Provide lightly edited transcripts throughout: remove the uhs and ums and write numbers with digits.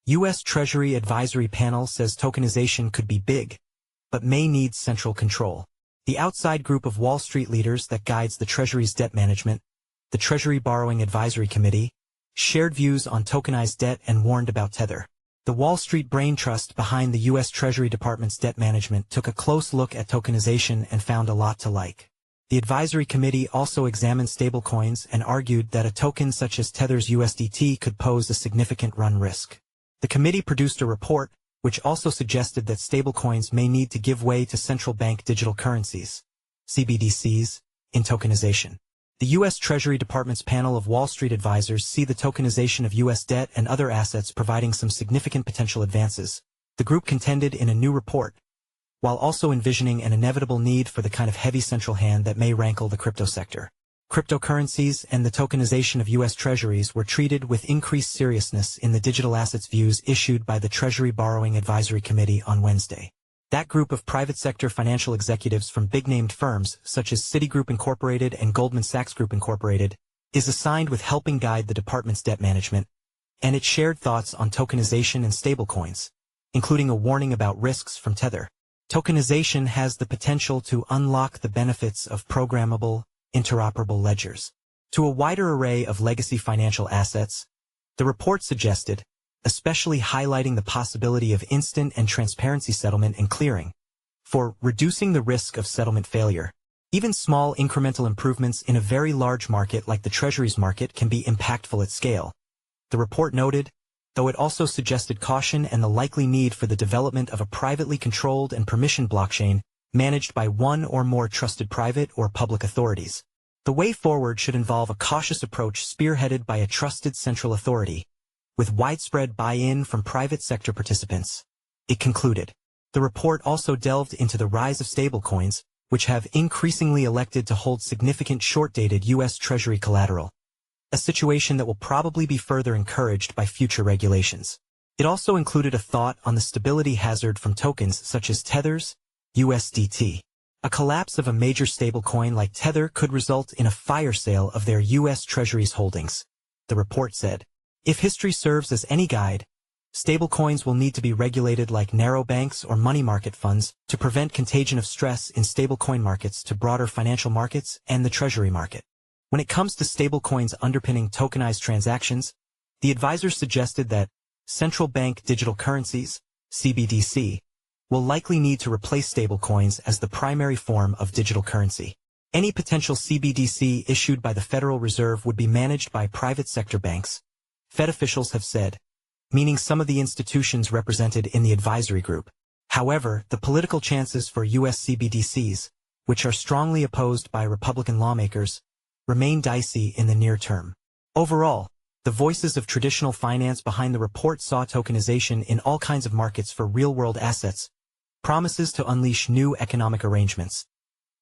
U.S. Treasury Advisory Panel says tokenization could be big, but may need central control. The outside group of Wall Street leaders that guides the Treasury's debt management, the Treasury Borrowing Advisory Committee, shared views on tokenized debt and warned about Tether. The Wall Street brain trust behind the U.S. Treasury Department's debt management took a close look at tokenization and found a lot to like. The advisory committee also examined stablecoins and argued that a token such as Tether's USDT could pose a significant run risk. The committee produced a report, which also suggested that stablecoins may need to give way to central bank digital currencies, CBDCs, in tokenization. The U.S. Treasury Department's panel of Wall Street advisors see the tokenization of U.S. debt and other assets providing some significant potential advances. The group contended in a new report, while also envisioning an inevitable need for the kind of heavy central hand that may rankle the crypto sector. Cryptocurrencies and the tokenization of U.S. treasuries were treated with increased seriousness in the digital assets views issued by the Treasury Borrowing Advisory Committee on Wednesday. That group of private sector financial executives from big-named firms such as Citigroup Incorporated and Goldman Sachs Group Incorporated is assigned with helping guide the department's debt management, and it shared thoughts on tokenization and stablecoins, including a warning about risks from Tether. Tokenization has the potential to unlock the benefits of programmable, interoperable ledgers to a wider array of legacy financial assets, the report suggested, especially highlighting the possibility of instant and transparency settlement and clearing, for reducing the risk of settlement failure. Even small incremental improvements in a very large market like the Treasuries market can be impactful at scale, the report noted, though it also suggested caution and the likely need for the development of a privately controlled and permissioned blockchain managed by one or more trusted private or public authorities. The way forward should involve a cautious approach spearheaded by a trusted central authority, with widespread buy-in from private sector participants. It concluded. The report also delved into the rise of stablecoins, which have increasingly elected to hold significant short-dated U.S. Treasury collateral, a situation that will probably be further encouraged by future regulations. It also included a thought on the stability hazard from tokens such as Tether's USDT. A collapse of a major stablecoin like Tether could result in a fire sale of their U.S. Treasuries holdings, the report said. If history serves as any guide, stablecoins will need to be regulated like narrow banks or money market funds to prevent contagion of stress in stablecoin markets to broader financial markets and the Treasury market. When it comes to stablecoins underpinning tokenized transactions, the advisors suggested that central bank digital currencies, CBDC, will likely need to replace stablecoins as the primary form of digital currency. Any potential CBDC issued by the Federal Reserve would be managed by private sector banks, Fed officials have said, meaning some of the institutions represented in the advisory group. However, the political chances for U.S. CBDCs, which are strongly opposed by Republican lawmakers, remain dicey in the near term. Overall, the voices of traditional finance behind the report saw tokenization in all kinds of markets for real-world assets, promises to unleash new economic arrangements,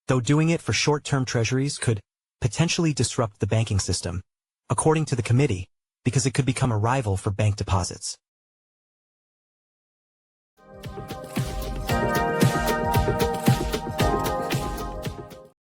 though doing it for short-term treasuries could potentially disrupt the banking system, according to the committee, because it could become a rival for bank deposits.